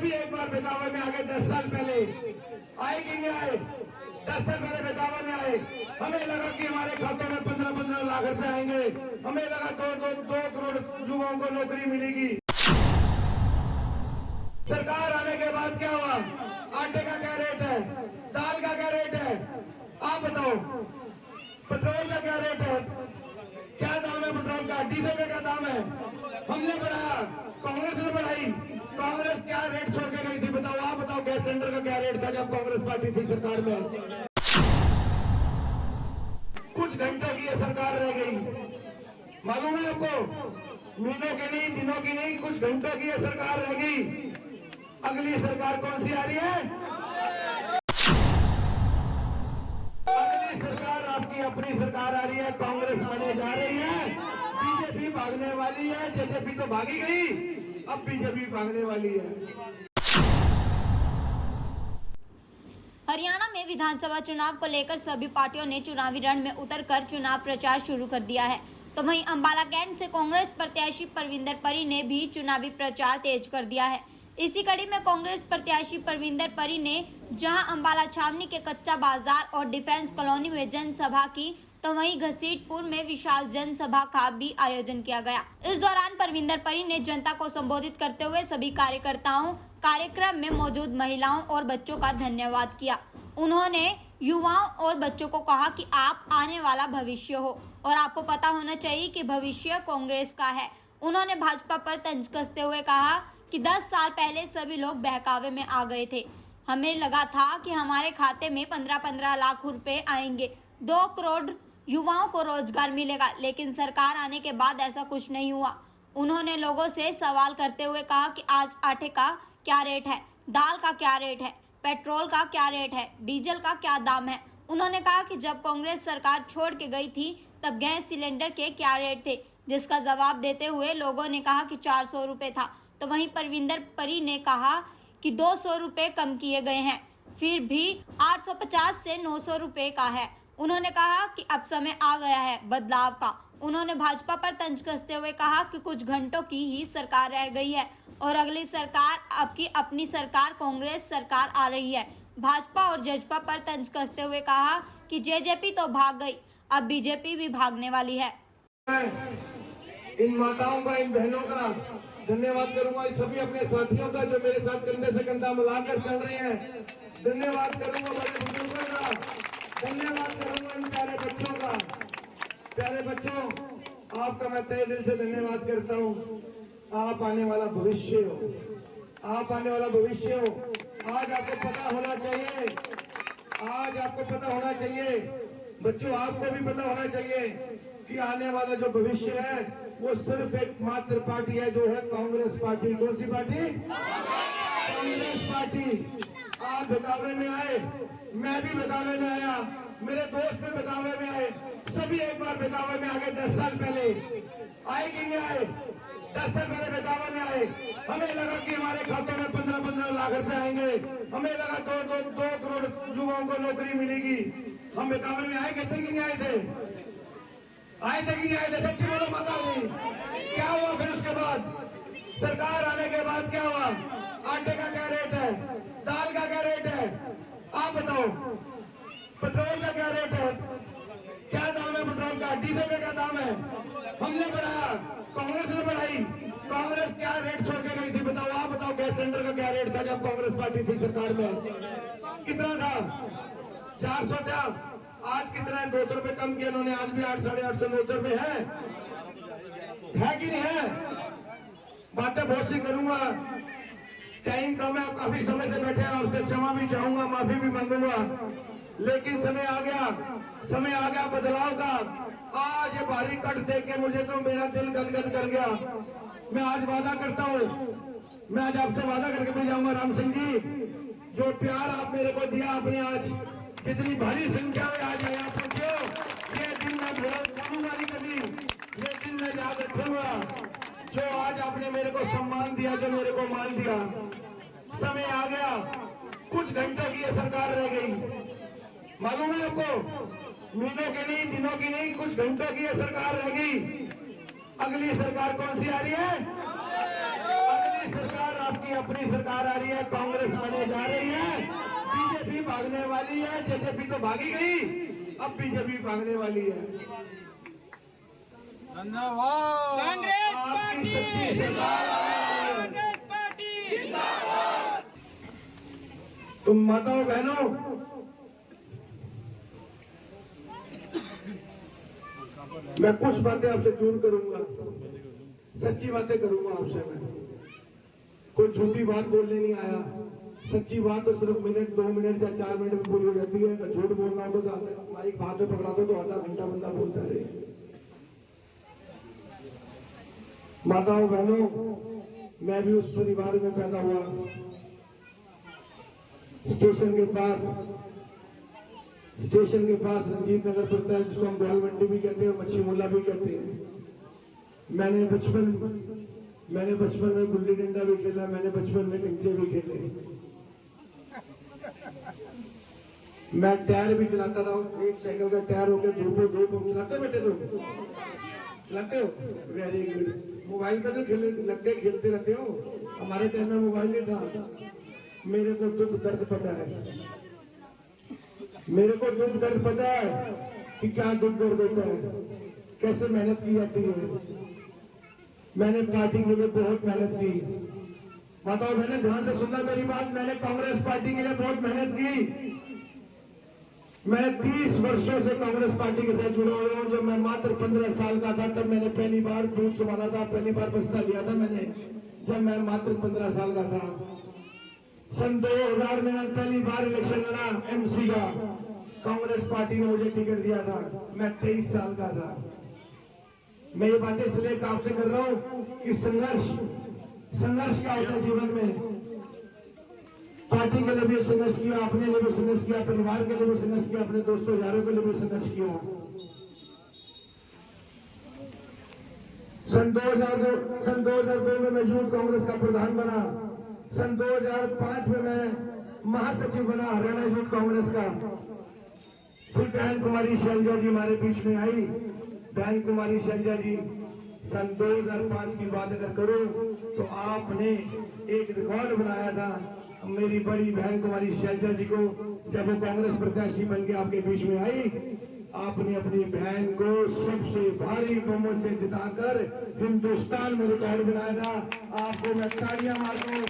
सभी एक बार बेगावे में आ गए। 10 साल पहले आए कि नहीं आए? 10 साल पहले बेगावे में आए। हमें लगा कि हमारे खातों में 15-15 लाख रुपए आएंगे। हमें लगा 2 करोड़ युवाओं को नौकरी मिलेगी। सरकार आने के बाद क्या हुआ? आटे का क्या रेट है? दाल का क्या रेट है? आप बताओ। पेट्रोल का क्या रेट है? क्या दाम है पेट्रोल का? डीजल का क्या दाम है? हमने बढ़ाया, कांग्रेस ने बढ़ाई। कांग्रेस क्या रेट छोड़ के गई थी? बताओ, आप बताओ। गैस सिलेंडर का क्या रेट था जब कांग्रेस पार्टी थी सरकार में? कुछ घंटों की ये सरकार रह गई। मालूम है आपको? महीनों की नहीं, दिनों की नहीं, कुछ घंटों की ये सरकार रह गई। अगली सरकार कौन सी आ रही है? अगली सरकार आपकी अपनी सरकार आ रही है। कांग्रेस आने जा रही है। बीजेपी भागने वाली है। जेजेपी तो भागी गई, अब बीजेपी भागने वाली है। हरियाणा में विधानसभा चुनाव को लेकर सभी पार्टियों ने चुनावी रण में उतरकर चुनाव प्रचार शुरू कर दिया है। तो वहीं अंबाला कैंट से कांग्रेस प्रत्याशी परविंदर परी ने भी चुनावी प्रचार तेज कर दिया है। इसी कड़ी में कांग्रेस प्रत्याशी परविंदर परी ने जहां अंबाला छावनी के कच्चा बाजार और डिफेंस कॉलोनी में जनसभा की, तो वहीं घसीटपुर में विशाल जनसभा का भी आयोजन किया गया। इस दौरान परविंदर परी ने जनता को संबोधित करते हुए सभी कार्यकर्ताओं, कार्यक्रम में मौजूद महिलाओं और बच्चों का धन्यवाद किया। उन्होंने युवाओं और बच्चों को कहा कि आप आने वाला भविष्य हो और आपको पता होना चाहिए कि भविष्य कांग्रेस का है। उन्होंने भाजपा पर तंज कसते हुए कहा कि 10 साल पहले सभी लोग बहकावे में आ गए थे। हमें लगा था कि हमारे खाते में 15-15 लाख रुपए आएंगे, 2 करोड़ युवाओं को रोजगार मिलेगा, लेकिन सरकार आने के बाद ऐसा कुछ नहीं हुआ। उन्होंने लोगों से सवाल करते हुए कहा कि आज आटे का क्या रेट है, दाल का क्या रेट है, पेट्रोल का क्या रेट है, डीजल का क्या दाम है। उन्होंने कहा कि जब कांग्रेस सरकार छोड़ के गई थी तब गैस सिलेंडर के क्या रेट थे, जिसका जवाब देते हुए लोगों ने कहा कि 400 रुपये था। तो वहीं परविंदर परी ने कहा कि 200 रुपये कम किए गए हैं, फिर भी 850 से 900 रुपये का है। उन्होंने कहा कि अब समय आ गया है बदलाव का। उन्होंने भाजपा पर तंज कसते हुए कहा कि कुछ घंटों की ही सरकार रह गई है और अगली सरकार आपकी अपनी सरकार कांग्रेस सरकार आ रही है। भाजपा और जजपा पर तंज कसते हुए कहा कि जेजेपी तो भाग गई, अब बीजेपी भी भागने वाली है। इन माताओं का, इन बहनों का धन्यवाद करूंगा। सभी अपने साथियों का जो मेरे साथ कंधे से कंधा मिलाकर चल रहे हैं, धन्यवाद करूंगा। बड़े बुजुर्गों का धन्यवाद करूंगा। इन प्यारे बच्चों का। प्यारे बच्चों, आपका मैं तहे दिल से धन्यवाद करता हूं। आप आने वाला भविष्य हो। आप आने वाला भविष्य हो। आज आपको पता होना चाहिए, आज आपको पता होना चाहिए बच्चों, आपको भी पता होना चाहिए कि आने वाला जो भविष्य है वो सिर्फ एक मात्र पार्टी है, जो है कांग्रेस पार्टी। कौन सी पार्टी? कांग्रेस पार्टी। आप बेगावे में आए, मैं भी बेगावे में आया, मेरे दोस्त भी बेगावे में आए। सभी एक बार बेगावे में आ गए। 10 साल पहले आए कि नहीं आए? 10 साल पहले बेगावे में आए। हमें लगा कि हमारे खातों में 15-15 लाख रुपए आएंगे। हमें लगा 2 करोड़ युवाओं को नौकरी मिलेगी। हम बेगावे में आए थे कि नहीं आए थे? आए थे कि नहीं आए थे? सच्ची बोलो माता जी। क्या हुआ फिर उसके बाद? सरकार आने के बाद क्या हुआ? आटे का क्या रेट है? दाल का क्या रेट है? आप बताओ। पेट्रोल का क्या रेट है? क्या दाम है पेट्रोल का? डीजल का क्या दाम है? हमने बढ़ाया, कांग्रेस ने बढ़ाई। कांग्रेस क्या रेट छोड़ के गई थी? बताओ, आप बताओ। गैस सिलेंडर का क्या रेट था जब कांग्रेस पार्टी थी सरकार में? कितना था? 400 था। आज कितना है? 200 रुपए कम किया उन्होंने। आज भी 800, 850, 900 रुपए है कि नहीं है? बातें बहुत सी करूंगा, टाइम कम है। आप काफी समय से बैठे हैं, आपसे क्षमा भी चाहूंगा, माफी भी मांगूंगा, लेकिन समय आ गया, समय आ गया बदलाव का। आज ये भारी कट देख के मुझे तो मेरा दिल गदगद कर गया। मैं आज वादा करता हूँ, मैं आज आपसे वादा करके भी जाऊंगा, राम सिंह जी, जो प्यार आप मेरे को दिया आपने, आज जितनी भारी संख्या में आज आया पहुंचे, ये दिन मैं भूलूंगा नहीं कभी। ये दिन मैं याद रखूंगा, जो आज आपने मेरे को सम्मान दिया, जो मेरे को मान दिया। समय आ गया, कुछ घंटों की ये सरकार रह गई। मालूम है आपको? महीनों की नहीं, दिनों की नहीं, कुछ घंटों की ये सरकार रह गई। अगली सरकार कौन सी आ रही है? अगली सरकार आपकी अपनी सरकार आ रही है, कांग्रेस आने जा रही है, बीजेपी भागने वाली है। जेजेपी तो भागी गई, अब बीजेपी भागने वाली है। धन्यवाद कांग्रेस आपकी सच्ची सरकार है। कांग्रेस पार्टी तुम माताओं बहनों, मैं कुछ बातें आपसे जरूर करूंगा, सच्ची बातें करूंगा आपसे। मैं कोई झूठी बात बोलने नहीं आया। सच्ची बात तो सिर्फ मिनट 2 मिनट या 4 मिनट में पूरी हो जाती है। अगर झूठ बोलना हो तो माइक हाथ में पकड़ा दो तो आधा घंटा बंदा बोलता रहे। माताओं बहनों, मैं भी उस परिवार में पैदा हुआ, स्टेशन के पास रंजीत नगर पड़ता है, जिसको हम दयाल मंडी भी कहते हैं और मच्छी मुल्ला भी कहते हैं। मैंने बचपन में गुल्ली डंडा भी खेला, मैंने बचपन में कंचे भी खेले, मैं टायर भी चलाता था। एक साइकिल का टायर हो गया, धूप हम चलाते हो बेटे, तुम चलाते हो? Very good. मोबाइल पे तो खेलते रहते हो। हमारे टाइम में मोबाइल नहीं था। मेरे को दुख दर्द पता है, मेरे को दुख दर्द पता है कि क्या दुख दर्द होता है, कैसे मेहनत की जाती है। मैंने पार्टी के लिए बहुत मेहनत की। माताओं बहनें ध्यान से सुनना मेरी बात। मैंने कांग्रेस पार्टी के लिए बहुत मेहनत की। मैं 30 वर्षों से कांग्रेस पार्टी के साथ जुड़ा हुआ हूं। जब मैं मात्र 15 साल का था तब मैंने पहली बार बूथ संभाला था, पहली बार बस्ता लिया था मैंने, जब मैं मात्र 15 साल का था। सन 2000 में मैं पहली बार इलेक्शन लड़ा एमसी का, कांग्रेस पार्टी ने मुझे टिकट दिया था, मैं 23 साल का था। मैं ये बातें इसलिए आपसे कर रहा हूं कि संघर्ष क्या होता है जीवन में। पार्टी के लिए भी संघर्ष किया, अपने लिए भी संघर्ष किया, परिवार के लिए भी संघर्ष किया, अपने दोस्तों यारों के लिए भी संघर्ष किया। सन 2002 में मैं यूथ कांग्रेस का प्रधान बना। सन 2005 में मैं महासचिव बना हरियाणा यूथ कांग्रेस का। फिर बहन कुमारी शैलजा जी हमारे बीच में आई। बहन कुमारी शैलजा जी, सन 2005 की बात अगर करूं तो आपने एक रिकॉर्ड बनाया था। मेरी बड़ी बहन कुमारी शैलजा जी को जब वो कांग्रेस प्रत्याशी बन के आपके बीच में आई, आपने अपनी बहन को सबसे भारी बहुमत से जिताकर हिंदुस्तान में रिकॉर्ड बनाया था। आपको मैं तालियां मार दूं,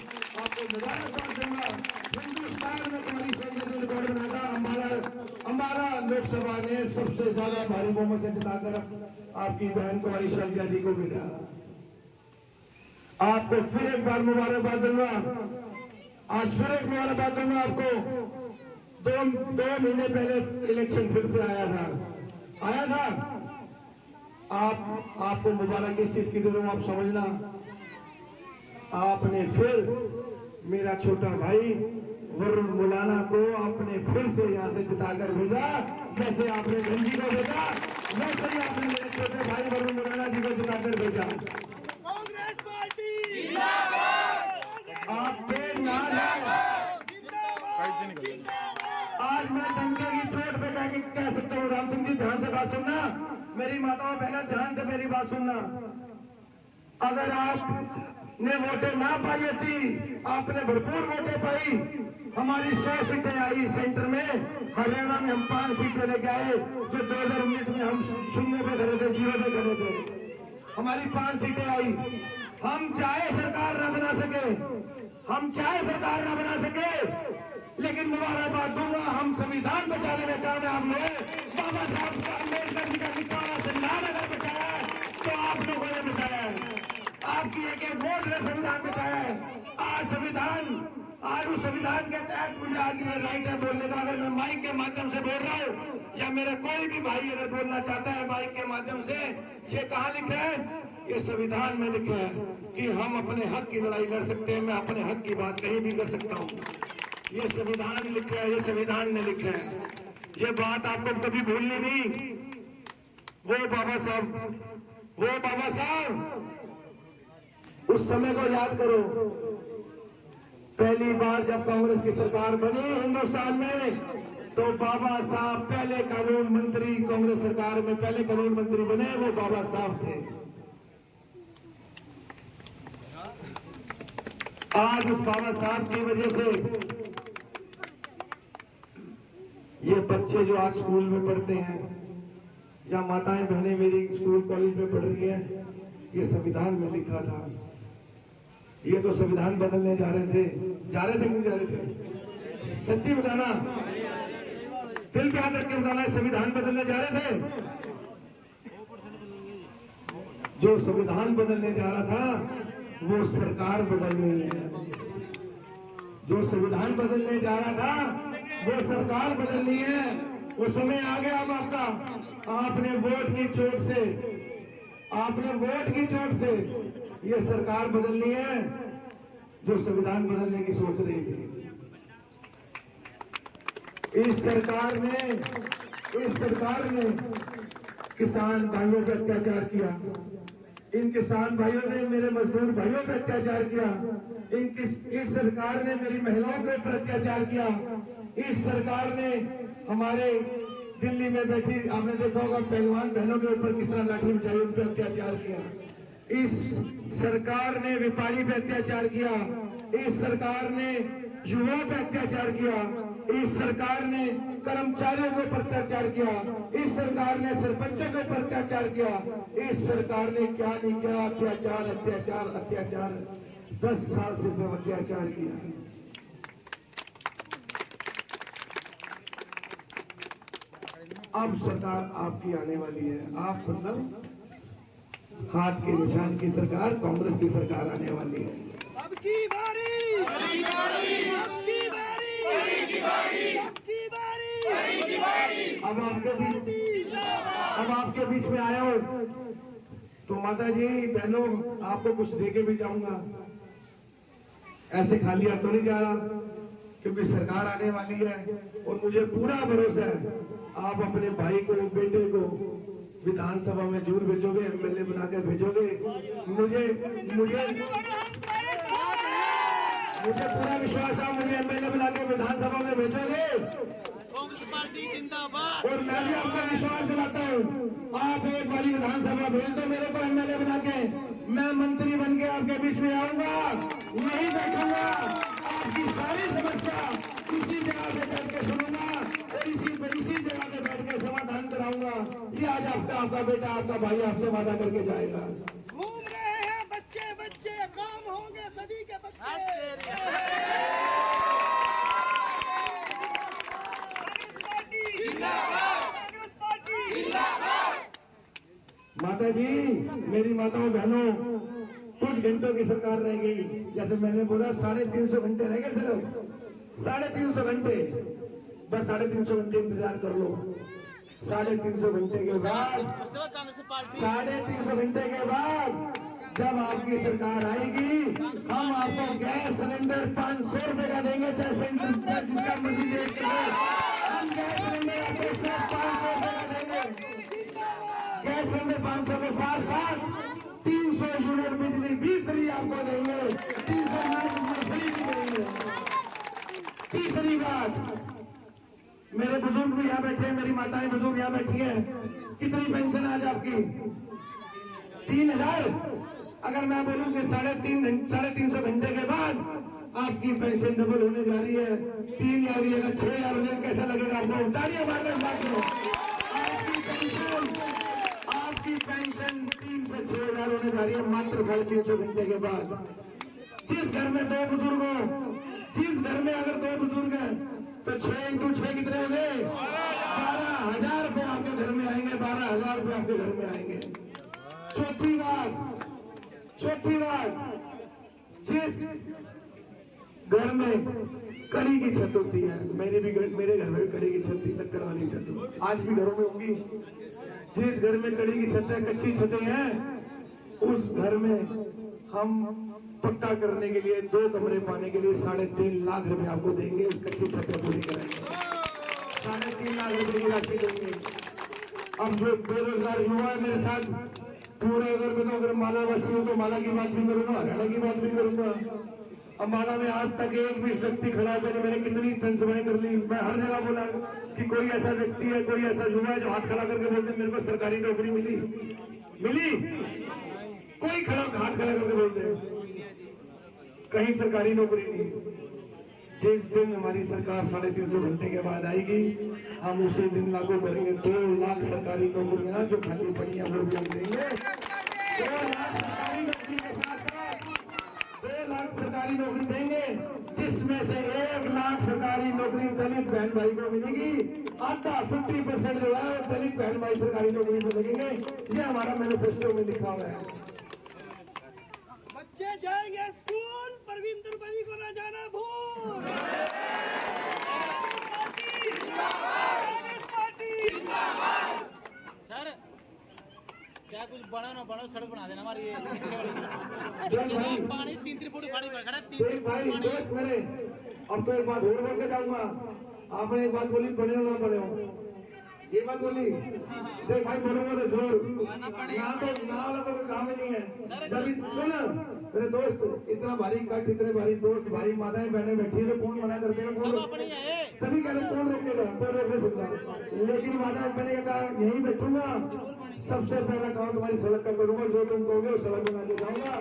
आपको मुबारकबाद दूंगा। हिंदुस्तान में कुमारी शैलजा ने रिकॉर्ड बनाया था। हमारा लोकसभा ने सबसे ज्यादा भारी बहुमत से जिताकर आपकी बहन कुमारी शैलजा जी को मिला। आपको फिर एक बार मुबारकबाद दूंगा। आज फिर एक मुबारकबाद दूंगा आपको। दो महीने पहले इलेक्शन फिर से आया था। आपको मुबारक किस चीज की दे रहा हूं आप समझना। आपने फिर मेरा छोटा भाई वरुण मुलाना को आपने फिर से यहां से जिताकर भेजा। जैसे आपने गंजी को भेजा, वैसे ही आपने मेरे छोटे भाई वरुण मुलाना जी को जिताकर भेजा। कांग्रेस पार्टी जिंदाबाद, आप पे नाज है। आज मैं डंके की चोट पे कह सकता हूँ। राम सिंह जी ध्यान से बात सुनना, मेरी माताओं बहनों ध्यान से मेरी बात सुनना। अगर आपने वोटें ना पाई थी, आपने भरपूर वोटें पाई। हमारी 100 सीटें आई सेंटर में। हरियाणा में हम 5 सीटें लेके आए, जो 2019 में हम 0 पे खड़े थे, 0 पे खड़े थे। हमारी 5 सीटें आई। हम चाहे सरकार ना बना सके, लेकिन मुबारकबाद दूंगा, हम संविधान बचाने में कामयाब हुए। बाबा साहब अम्बेडकर जी का निकाला संविधान अगर बचाया है तो आप लोगों ने बचाया है। आपकी एक वोट ने संविधान बचाया है। आज उस संविधान के तहत मुझे आज ये राइट है बोलने का। अगर मैं माइक के माध्यम से बोल रहा हूँ या मेरा कोई भी भाई अगर बोलना चाहता है माइक के माध्यम से, ये कहाँ लिखा है? ये संविधान में लिखा है कि हम अपने हक की लड़ाई लड़ सकते हैं। मैं अपने हक की बात कहीं भी कर सकता हूँ। ये संविधान लिखा है, ये संविधान ने लिखा है। ये बात आपको कभी भूलनी नहीं। वो बाबा साहब उस समय को याद करो। पहली बार जब कांग्रेस की सरकार बनी हिंदुस्तान में, तो बाबा साहब पहले कानून मंत्री, कांग्रेस सरकार में पहले कानून मंत्री बने, वो बाबा साहब थे। आज उस बाबा साहब की वजह से ये बच्चे जो आज स्कूल में पढ़ते हैं या माताएं बहनें मेरी स्कूल कॉलेज में पढ़ रही हैं, ये संविधान में लिखा था। ये तो संविधान बदलने जा रहे थे कि नहीं जा रहे थे? सच्ची बताना, दिल पे हाथ रख के बताना, संविधान बदलने जा रहे थे। जो संविधान बदलने जा रहा था वो सरकार बदल रही है। जो संविधान बदलने जा रहा था वो सरकार बदल रही है। वो समय आ गया अब आपका। आपने वोट की चोट से ये सरकार बदलनी है जो संविधान बदलने की सोच रही थी। इस सरकार ने किसान भाइयों पे अत्याचार किया। इन किसान भाइयों ने मेरे मजदूर भाइयों पे अत्याचार किया। इस सरकार ने मेरी महिलाओं के ऊपर अत्याचार किया। इस सरकार ने हमारे दिल्ली में बैठी, आपने देखा होगा, पहलवान बहनों के ऊपर किस तरह लाठी उठाई, उन पर अत्याचार किया। इस सरकार ने व्यापारी पे अत्याचार किया। इस सरकार ने युवाओं पे अत्याचार किया। इस सरकार ने कर्मचारियों के ऊपर अत्याचार किया। इस सरकार ने सरपंचों के ऊपर अत्याचार किया। इस सरकार ने क्या नहीं किया? अत्याचार 10 साल से सब अत्याचार किया। अब सरकार आपकी आने वाली है। आप मतलब हाथ के निशान की सरकार, कांग्रेस की सरकार आने वाली है। अब की बारी अब आपके बीच में आया हूं तो माता जी बहनों आपको कुछ दे के भी जाऊंगा। ऐसे खाली हाथ तो नहीं जा रहा, क्योंकि सरकार आने वाली है और मुझे पूरा भरोसा है आप अपने भाई को, बेटे को विधानसभा में जरूर भेजोगे, एमएलए बना के भेजोगे। मुझे पूरा विश्वास है, मुझे एमएलए बना के विधानसभा में भेजोगे। कांग्रेस पार्टी जिंदाबाद। और मैं भी आपका विश्वास दिलाता हूँ, आप एक बारी विधानसभा भेज दो मेरे को एमएलए बना के, मैं मंत्री बन के आपके बीच में आऊंगा, यही बैठूंगा, आपकी सारी समस्या इसी जगह पे बैठ के सुनूंगा और इसी जगह पे बैठ के समाधान कराऊंगा। ये आज आपका बेटा, आपका भाई आपसे वादा करके जाएगा। घूम रहे हैं बच्चे, काम होंगे सभी के बच्चे। माता जी, मेरी माताओं बहनों, कुछ घंटों की सरकार रह गई। जैसे मैंने बोला 350 घंटे रह गए, सिर्फ 350 घंटे, बस 350 घंटे इंतजार कर लो। 350 घंटे के बाद 350 घंटे के बाद जब आपकी सरकार आएगी, हम आपको गैस सिलेंडर 500 रुपए का देंगे, चाहे सेंटर जिसका मर्जी रेट करें, हम गैस सिलेंडर आपको 500 रुपए का देंगे। गैस सिलेंडर 500 के साथ साथ 300 यूनिट बिजली भी फ्री आपको देंगे। 300 यूनिट फ्री भी देंगे। तीसरी बात, मेरे बुजुर्ग भी यहाँ बैठे हैं, मेरी माताएं बुजुर्ग यहाँ बैठी हैं। कितनी पेंशन आज आपकी? 3000। अगर मैं बोलूं कि 350 घंटे के बाद आपकी पेंशन डबल होने जा रही है, 3000 की जगह 6000 हो जाए, कैसा लगेगा आपको? तालियां मारना इस बात को। आपकी पेंशन 3 से 6000 होने जा रही है मात्र 350 घंटे के बाद। जिस घर में 2 बुजुर्ग हो, जिस घर में अगर 2 बुजुर्ग हैं तो 6 × 6 कितने हो गए? 12,000 रुपए आपके घर में आएंगे। 12,000 रुपए आपके घर में आएंगे। चौथी बात, जिस घर में कड़ी की छत होती है, मेरे घर में भी कड़ी की छत थी, लक्कड़ वाली छत, आज भी घरों में होगी। जिस घर में कड़ी की छत है, कच्ची छतें हैं, उस घर में हम पक्का करने के लिए 2 कमरे पाने के लिए 3.5 लाख रुपए आपको देंगे। उस कच्ची छतें पूरी कराएंगे, 3.5 लाख रुपए की राशि देंगे। अब जो बेरोजगार युवा है मेरे साथ, पूरे अगर मैं तो अगर मालावासी हूँ तो माला की बात भी करूंगा, हरियाणा की बात भी करूंगा। अब माला में आज तक एक भी व्यक्ति खड़ा होकर, मैंने कितनी जनसभाएं कर ली, मैं हर जगह बोला कि कोई ऐसा व्यक्ति है, कोई ऐसा युवा है जो हाथ खड़ा करके बोलते मेरे को सरकारी नौकरी मिली? कोई हाथ खड़ा करके बोलते। कहीं सरकारी नौकरी नहीं। जिस दिन हमारी सरकार 350 घंटे के बाद आएगी, हम उसी दिन लागू करेंगे 2 लाख सरकारी नौकरियां जो खाली पड़ी हैं वो भी हम देंगे। 2 लाख सरकारी नौकरी के साथ साथ 2 लाख सरकारी नौकरी देंगे, जिसमें से 1 लाख सरकारी नौकरी दलित बहन भाई को मिलेगी। आधा 50% जो है वो दलित बहन भाई सरकारी नौकरी में लगेंगे। ये हमारा मैनिफेस्टो में लिखा हुआ है। बच्चे जाएंगे स्कूल, परविंदर परी को न जाना भूल। सर चाहे कुछ बना ना बनो, सड़क बना देना हमारी ये पीछे वाली। पानी 3 फुट पानी खड़ा है, 3 फुट भाई पानी। दोस्त मेरे, अब तो एक बात और बोल के जाऊंगा। आपने एक बात बोली, बने हो ना बने हो, ये बात बोली। देख भाई, बोलूंगा तो छोड़ ना, तो ना वाला तो कोई काम ही नहीं है। जब सुन मेरे दोस्त, इतना भारी कट, इतने भारी दोस्त भाई, माताएं बहनें बैठी है, कौन मना कर देगा? सब अपनी है। सभी कह रहे कौन रोकेगा? कोई रोक नहीं सकता। लेकिन माताएं बहनें का कहा यहीं बैठूंगा, सबसे पहला काम तुम्हारी सड़क का करूंगा, जो तुम कहोगे वो सड़क बना के जाऊंगा।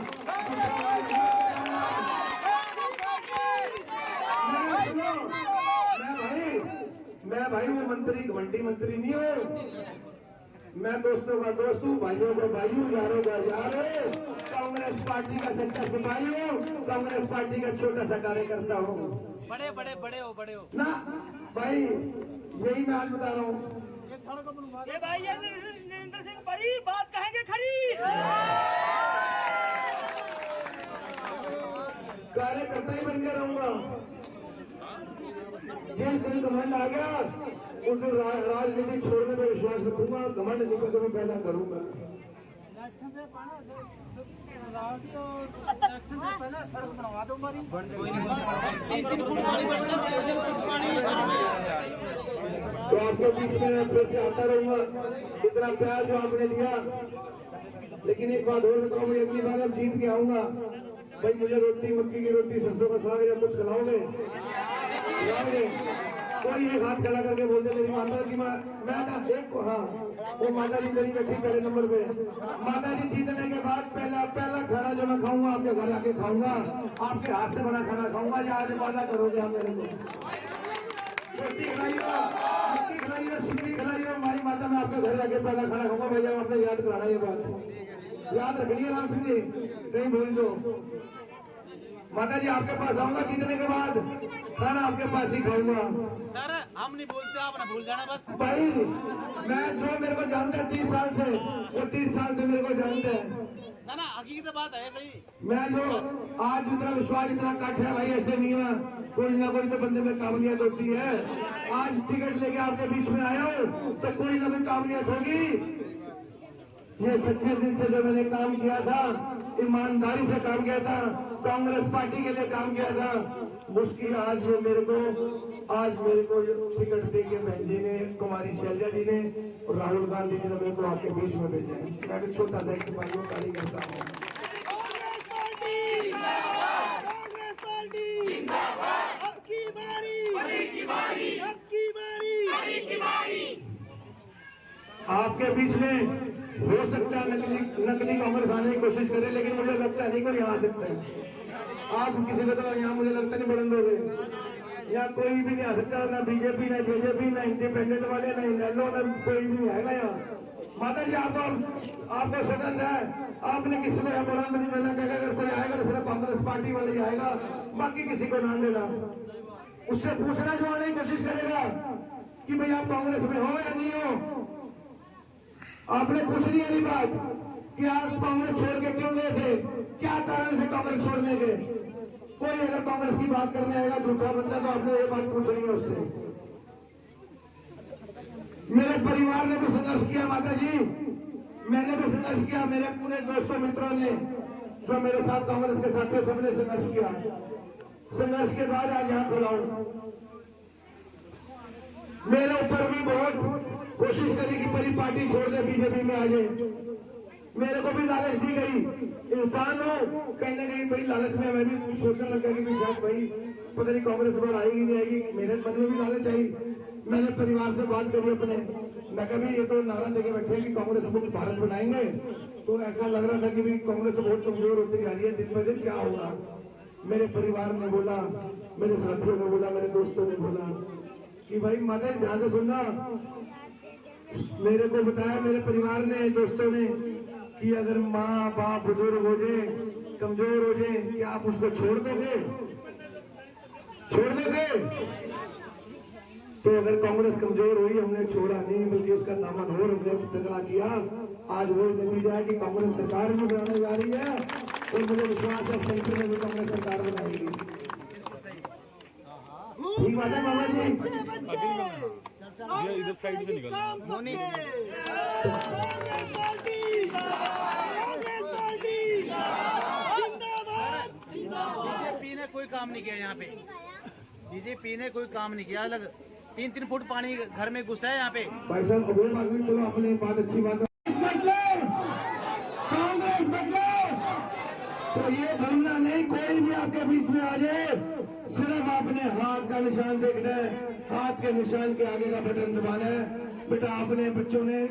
मैं भाई वो मंत्री, घमंडी मंत्री नहीं हूँ। मैं दोस्तों का दोस्त हूँ, भाइयों का भाई हूँ, यारों का यार हूँ। कांग्रेस पार्टी का सच्चा सिपाही हूँ, कांग्रेस पार्टी का छोटा सा कार्यकर्ता हूँ। बड़े बड़े बड़े हो ना भाई, यही मैं आज बता रहा हूँ। ये भाई ये नरेंद्र सिंह परी बात कहेंगे खरी। कार्यकर्ता ही बन के रहूंगा। जिस दिन घमंड आ गया, उस दिन राजनीति छोड़ने पर विश्वास रखूंगा, घमंड नहीं कभी पैदा करूंगा। तो आपके बीच में मैं फिर से आता रहूंगा। इतना प्यार जो आपने दिया, लेकिन एक बात और बताओ, मैं अगली बार अब जीत के आऊंगा भाई, मुझे रोटी, मक्की की रोटी, सरसों का साग या कुछ खिलाओगे? कोई एक हाथ खड़ा करके बोल दे मेरी माता की मैं ना एक को, हाँ वो माता जी मेरी बैठी पहले नंबर पे। माता जी जीतने के बाद पहला खाना जो मैं खाऊंगा, आपके घर आके खाऊंगा, आपके हाथ से बना खाना खाऊंगा। या आज वादा करोगे आप मेरे को? रोटी खिलाइए, मक्की खिलाइए, सिक्की खिलाइए, हमारी माता मैं आपके घर जाके पहला खाना खाऊंगा। भैया आपने याद कराना, ये बात याद रखनी है राम सिंह जी, कहीं भूल दो। माता जी आपके पास आऊंगा जीतने के बाद, खाना आपके पास ही खाऊंगा। सर हम नहीं बोलते, आप ना भूल जाना बस। भाई मैं जो मेरे को जानते हैं 30 साल से, वो 30 साल से मेरे को जानते हैं ना, हकीकत बात है सही। मैं जो आज जितना विश्वास, इतना कट है भाई, ऐसे नहीं है। कोई ना कोई तो बंदे में काबिलियत होती है। आज टिकट लेके आपके बीच में आया हूँ तो कोई ना कोई काबिलियत होगी। ये सच्चे दिल से जो मैंने काम किया था, ईमानदारी से काम किया था, कांग्रेस पार्टी के लिए काम किया था, उसकी आज मेरे को टिकट देके बहन जी ने, कुमारी शैलजा जी ने और राहुल गांधी जी ने मेरे को आपके बीच में भेजा है। मैं भी छोटा सा एक सिपाही हूँ, कार्य करता हूँ। कांग्रेस पार्टी, कांग्रेस पार्टी, अब की बारी, अब की बारी। आपके बीच में हो सकता है नकली कांग्रेस आने की कोशिश करे, लेकिन मुझे लगता नहीं कोई यहाँ आ सकता है। आप किसी को तो यहाँ मुझे लगता नहीं बढ़न दोगे। यहाँ कोई भी नहीं आ सकता, ना बीजेपी, ना जेजेपी, ना इंडिपेंडेंट वाले, ना इनेलो, ना कोई भी नहीं आएगा यहाँ। माता जी आपको सदन है, आपने किसी को यहाँ बढ़न नहीं देना। कहेगा अगर कोई आएगा तो सिर्फ कांग्रेस पार्टी वाले ही आएगा, बाकी किसी को ना देना। उससे पूछना जो आने की कोशिश करेगा कि भाई आप कांग्रेस में हो या नहीं हो। आपने पूछनी वाली बात कि आप कांग्रेस छोड़ के क्यों गए थे, क्या कारण थे कांग्रेस छोड़ने के। कोई अगर कांग्रेस की बात करने आएगा झूठा बंदा, तो आपने ये बात पूछनी है उससे। मेरे परिवार ने भी संघर्ष किया माता जी, मैंने भी संघर्ष किया, मेरे पूरे दोस्तों मित्रों ने जो मेरे साथ कांग्रेस के साथियों सबने संघर्ष किया। संघर्ष के बाद आज यहाँ खड़ा हूं। मेरे ऊपर भी बहुत कोशिश करी कि परी पार्टी छोड़ दे, बीजेपी में आ जाए। मेरे को भी लालच दी गई, इंसान हो कहीं ना कहीं भाई लालच में मैं भी सोचने लगा कि शायद भाई पता नहीं कांग्रेस बार आएगी नहीं आएगी। मेरे मन में भी लालच आई। मैंने परिवार से बात करी अपने, मैं कभी ये तो नारा देके बैठे कि कांग्रेस मुक्त भारत बनाएंगे, तो ऐसा लग रहा था कि भाई कांग्रेस तो बहुत कमजोर होती जा रही है, दिन ब दिन क्या होगा। मेरे परिवार ने बोला, मेरे साथियों ने बोला, मेरे दोस्तों ने बोला कि भाई माता जी ध्यान से सुनना। मेरे को बताया मेरे परिवार ने, दोस्तों ने कि अगर माँ बाप बुजुर्ग हो जाए, कमजोर हो जाए, क्या आप उसको छोड़ दोगे? छोड़ दोगे? तो अगर कांग्रेस कमजोर हुई, हमने छोड़ा नहीं बल्कि उसका दामन और हमने तगड़ा किया। आज वो नतीजा है कि कांग्रेस सरकार भी बनाने जा रही है और मुझे विश्वास है सेंटर में भी कांग्रेस सरकार बनाएगी। ठीक बात है मामा जी। इधर साइड से निकल बीजेपी ने कोई काम नहीं किया यहाँ पे, बीजेपी ने कोई काम नहीं किया। अलग 3-3 फुट पानी घर में घुसा है यहाँ पे। भाई साहब अभी बात नहीं, चलो अपनी बात अच्छी बात है। मतलब कांग्रेस मतलब तो ये भूलना नहीं, कोई भी आपके बीच में आ जाए, सिर्फ आपने हाथ का निशान देखना है, हाथ के निशान के आगे का बटन दबाना है। बेटा आपने बच्चों ने